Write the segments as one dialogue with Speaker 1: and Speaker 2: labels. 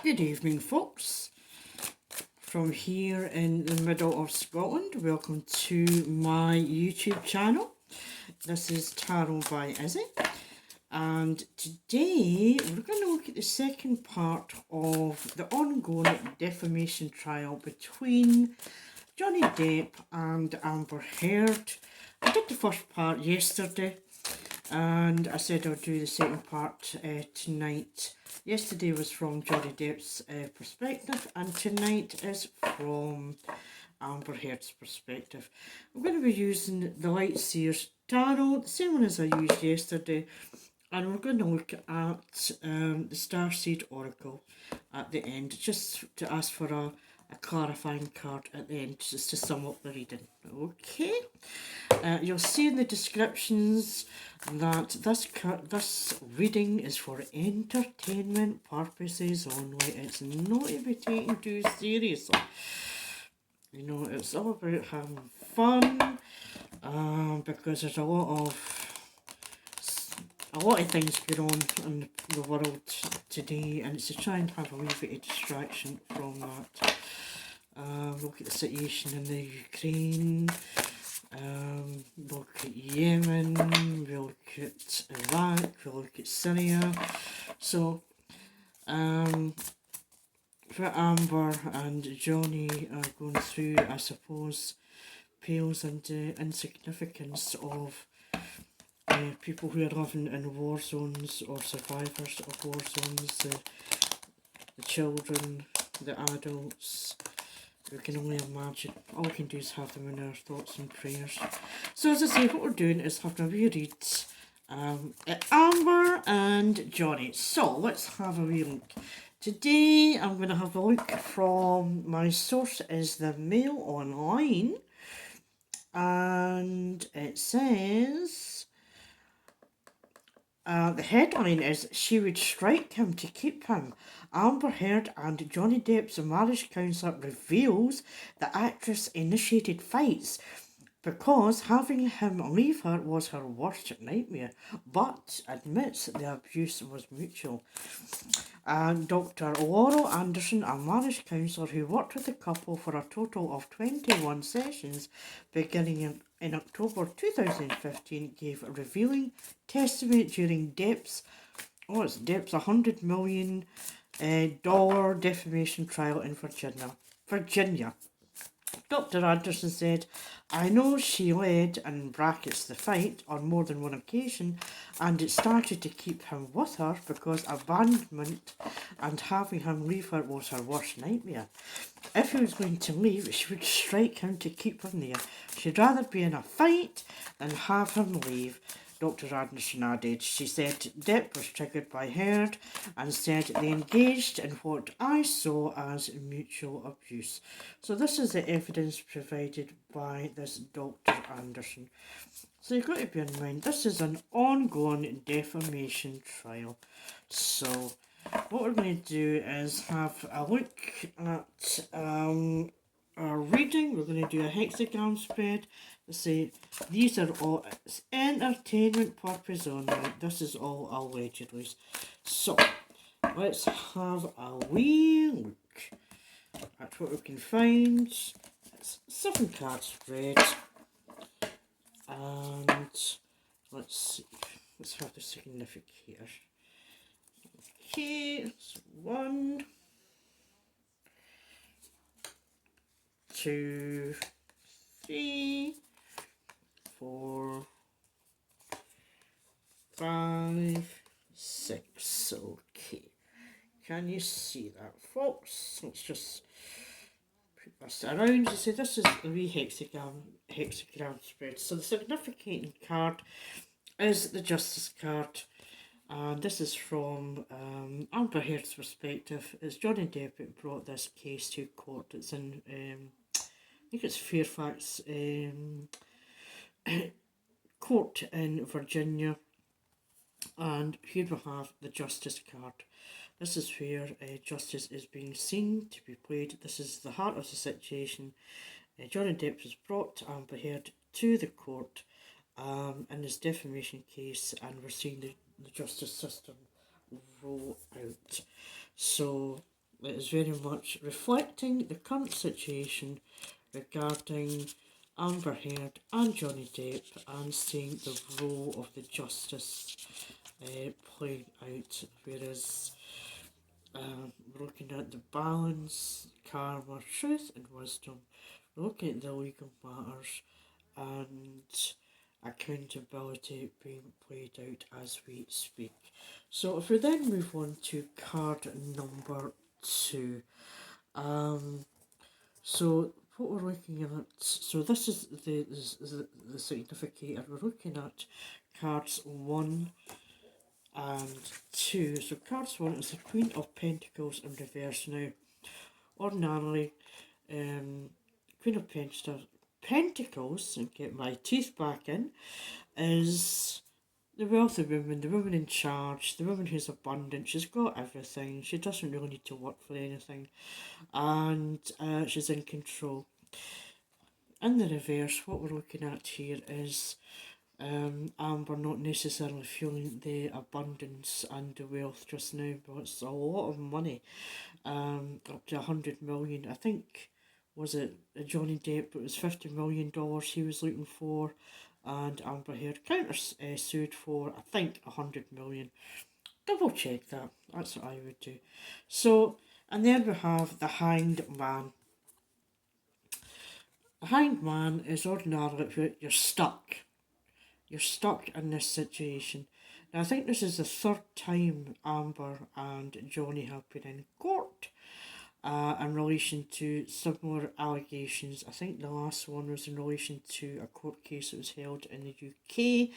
Speaker 1: Good evening, folks. From here in the middle of Scotland, welcome to my YouTube channel. This is Tarot by Izzie, and today we're going to look at the second part of the ongoing defamation trial between Johnny Depp and Amber Heard. I did the first part yesterday, and I said I'll do the second part tonight. Yesterday was from Johnny Depp's perspective, and tonight is from Amber Heard's perspective. I'm going to be using the Lightseers Tarot, the same one as I used yesterday, and we're going to look at the Starseed Oracle at the end, just to ask for a clarifying card at the end, just to sum up the reading. Okay. You'll see in the descriptions that this reading is for entertainment purposes only. It's not to be taken too seriously. You know, it's all about having fun, because there's a lot of things going on in the world today, and it's to try and have a wee bit of distraction from that. Look at the situation in the Ukraine. Look at Yemen, we look at Iraq, we look at Syria. So, what Amber and Johnny are going through, I suppose, pales into insignificance of people who are living in war zones or survivors of war zones, the children, the adults. We can only imagine. All we can do is have them in our thoughts and prayers. So as I say, what we're doing is having a wee read at Amber and Johnny. So let's have a wee look. Today I'm going to have a look from, my source is the Mail Online, and it says the headline is, "She would strike him to keep him. Amber Heard and Johnny Depp's marriage counsellor reveals the actress initiated fights because having him leave her was her worst nightmare, but admits the abuse was mutual." And Dr. Laurel Anderson, a marriage counsellor who worked with the couple for a total of 21 sessions beginning in October 2015, gave revealing testimony during Depp's $100 million defamation trial in Virginia. Dr. Anderson said, "I know she led, in brackets, the fight on more than one occasion, and it started to keep him with her because abandonment and having him leave her was her worst nightmare. If he was going to leave, she would strike him to keep him there. She'd rather be in a fight than have him leave." Dr. Anderson added. She said Depp was triggered by Heard and said they engaged in what I saw as mutual abuse. So this is the evidence provided by this Dr. Anderson. So you've got to bear in mind, this is an ongoing defamation trial. So what we're going to do is have a look at our reading. We're going to do a hexagram spread. Say these are all entertainment purpose only. This is all allegedly. So let's have a wee look at what we can find. It's 7 card spread, and let's see. Let's have the significator. Okay, it's 1, 2, 3, 4, 5, 6. Okay, can you see that, folks? Let's just put this around. You see, this is the wee hexagram spread. So the significant card is the Justice card, and this is from Amber Heard's perspective. It's Johnny Depp who brought this case to court. It's in I think it's Fairfax court in Virginia, and here we have the Justice card. This is where justice is being seen to be played. This is the heart of the situation. Johnny Depp has brought Amber Heard to the court in this defamation case, and we're seeing the justice system roll out. So It is very much reflecting the current situation regarding Amber Heard and Johnny Depp, and seeing the role of the justice playing out, whereas we're looking at the balance, karma, truth and wisdom. We're looking at the legal matters and accountability being played out as we speak. So if we then move on to card number 2. So what we're looking at, so this is the significator. We're looking at cards 1 and 2. So cards 1 is the Queen of Pentacles in reverse. Now, ordinarily, Queen of Pentacles, and get my teeth back in, is the wealthy woman, the woman in charge, the woman who's abundant. She's got everything. She doesn't really need to work for anything, and she's in control. In the reverse, what we're looking at here is Amber not necessarily feeling the abundance and the wealth just now, but it's a lot of money, up to 100 million. I think, was it Johnny Depp? It was $50 million he was looking for, and Amber Heard counter sued for, I think, 100 million. Double check that. That's what I would do. So, and then we have the Hanged Man. The Hanged Man is ordinarily you're stuck. You're stuck in this situation. Now, I think this is the third time Amber and Johnny have been in court in relation to similar allegations. I think the last one was in relation to a court case that was held in the UK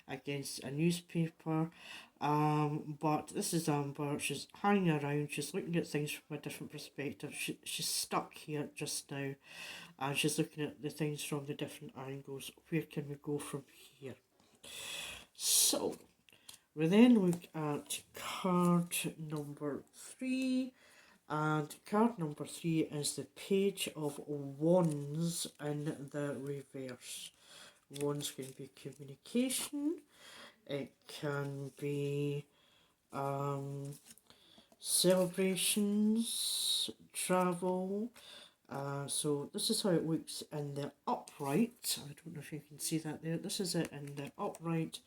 Speaker 1: against a newspaper. But this is Amber. She's hanging around. She's looking at things from a different perspective. She's stuck here just now, and she's looking at the things from the different angles. Where can we go from here? So we then look at card number 3, and card number 3 is the Page of Wands in the reverse. Wands can be communication, it can be celebrations, travel. So this is how it looks in the upright. I don't know if you can see that there. This is it in the upright,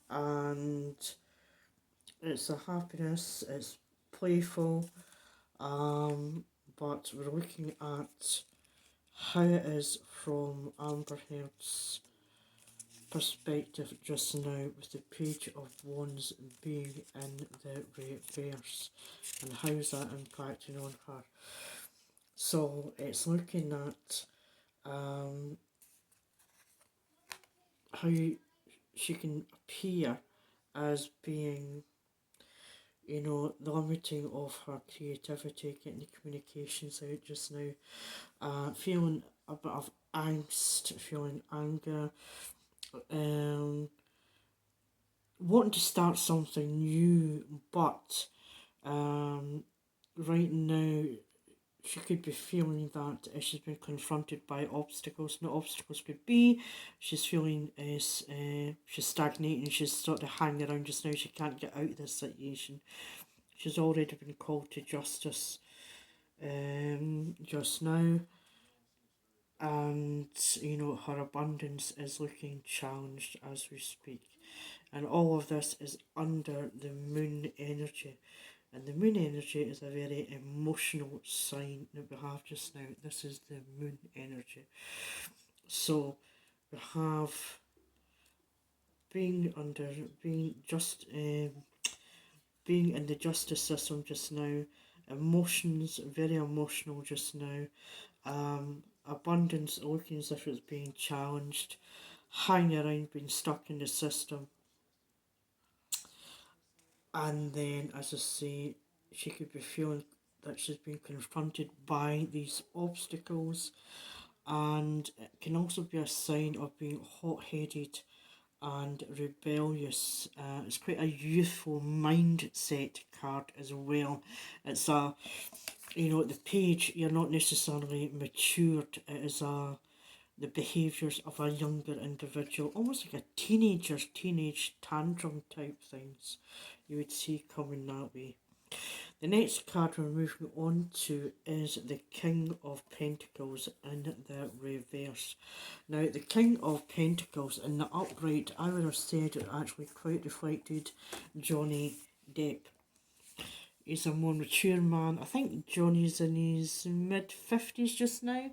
Speaker 1: and it's a happiness, it's playful, but we're looking at how it is from Amber Heard's perspective just now, with the Page of Wands being in the reverse, and how's that impacting on her. So it's looking at how she can appear as being, you know, the limiting of her creativity, getting the communications out just now, feeling a bit of angst, feeling anger, wanting to start something new, but right now she could be feeling that she's been confronted by obstacles. No, obstacles could be she's feeling she's stagnating, she's sort of hanging around just now, she can't get out of this situation. She's already been called to justice just now, and you know, her abundance is looking challenged as we speak, and all of this is under the moon energy. And the moon energy is a very emotional sign that we have just now. This is the moon energy. So we have being in the justice system just now. Emotions, very emotional just now. Abundance looking as if it's being challenged. Hanging around, being stuck in the system. And then, as I say, she could be feeling that she's been confronted by these obstacles, and it can also be a sign of being hot-headed and rebellious. It's quite a youthful mindset card as well. It's a, you know, the page, you're not necessarily matured. It is the behaviours of a younger individual, almost like a teenage tantrum type things you would see coming that way. The next card we're moving on to is the King of Pentacles in the reverse. Now, the King of Pentacles in the upright, I would have said it actually quite reflected Johnny Depp. He's a more mature man. I think Johnny's in his mid-50s just now.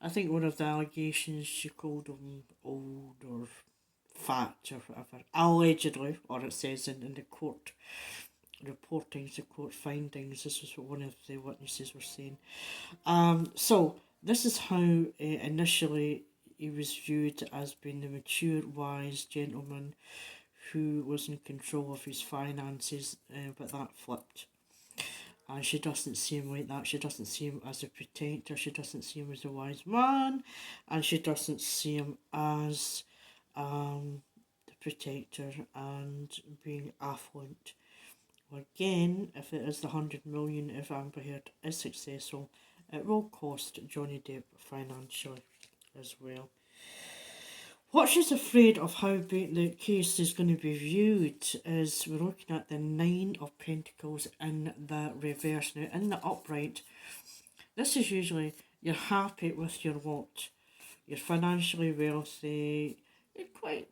Speaker 1: I think one of the allegations, she called him old or fat or whatever. Allegedly, or it says in the court reportings, the court findings. This is what one of the witnesses were saying. So this is how initially he was viewed as being the mature, wise gentleman who was in control of his finances, but that flipped. And she doesn't see him like that. She doesn't see him as a protector. She doesn't see him as a wise man. And she doesn't see him as the protector and being affluent. Again, if it is the 100 million, if Amber Heard is successful, it will cost Johnny Depp financially as well. What she's afraid of how the case is going to be viewed is we're looking at the Nine of Pentacles in the reverse. Now, in the upright, this is usually you're happy with your lot. You're financially wealthy. You're quite,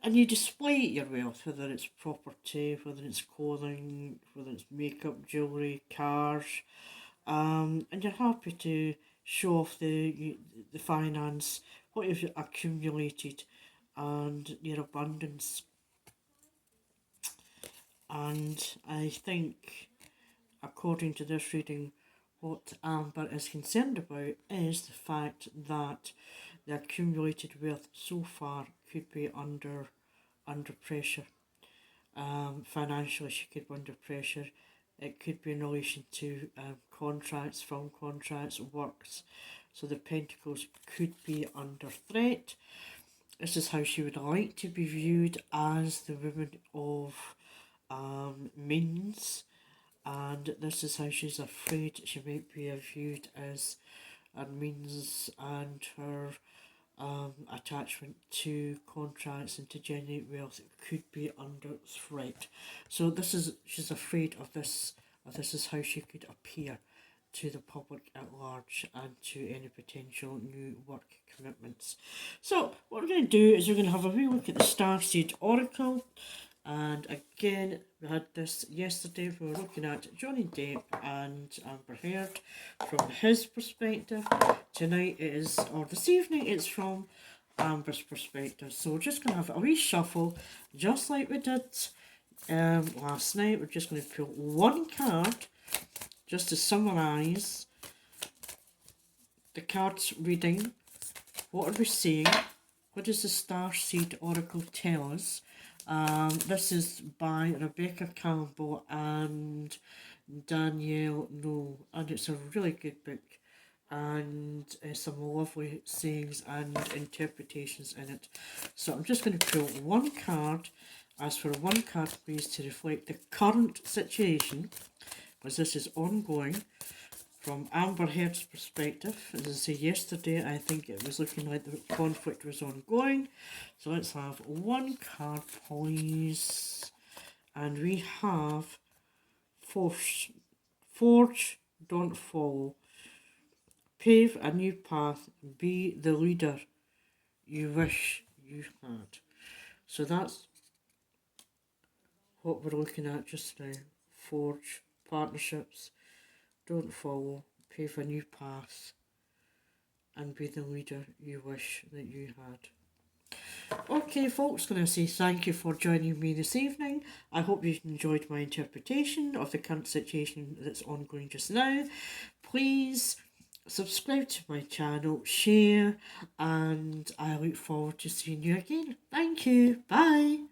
Speaker 1: and you display your wealth, whether it's property, whether it's clothing, whether it's makeup, jewellery, cars, and you're happy to show off the finance, what you've accumulated, and your abundance. And I think, according to this reading, what Amber is concerned about is the fact that the accumulated wealth so far could be under pressure. Financially, she could be under pressure. It could be in relation to contracts, film contracts, works. So the Pentacles could be under threat. This is how she would like to be viewed, as the woman of means. And this is how she's afraid she might be viewed as her means and her attachment to contracts and to generate wealth could be under threat. So she's afraid of this. This is how she could appear to the public at large and to any potential new work commitments. So what we're going to do is we're going to have a wee look at the Starseed Oracle. And again, we had this yesterday. We were looking at Johnny Depp and Amber Heard from his perspective. Tonight it is, or this evening, it's from Amber's perspective. So we're just going to have a wee shuffle, just like we did last night. We're just going to pull one card, just to summarise the cards reading. What are we seeing? What does the Starseed Oracle tell us? This is by Rebecca Campbell and Danielle Noel, and it's a really good book, and some lovely sayings and interpretations in it. So I'm just going to pull one card. As for one card, please, to reflect the current situation, because this is ongoing. From Amber Heard's perspective, as I say, yesterday I think it was looking like the conflict was ongoing. So let's have one card, please. And we have Forge, don't follow. Pave a new path, be the leader you wish you had. So that's what we're looking at just now. Forge, partnerships. Don't follow, pave a new path, and be the leader you wish that you had. Okay, folks, going to say thank you for joining me this evening. I hope you enjoyed my interpretation of the current situation that's ongoing just now. Please subscribe to my channel, share, and I look forward to seeing you again. Thank you. Bye.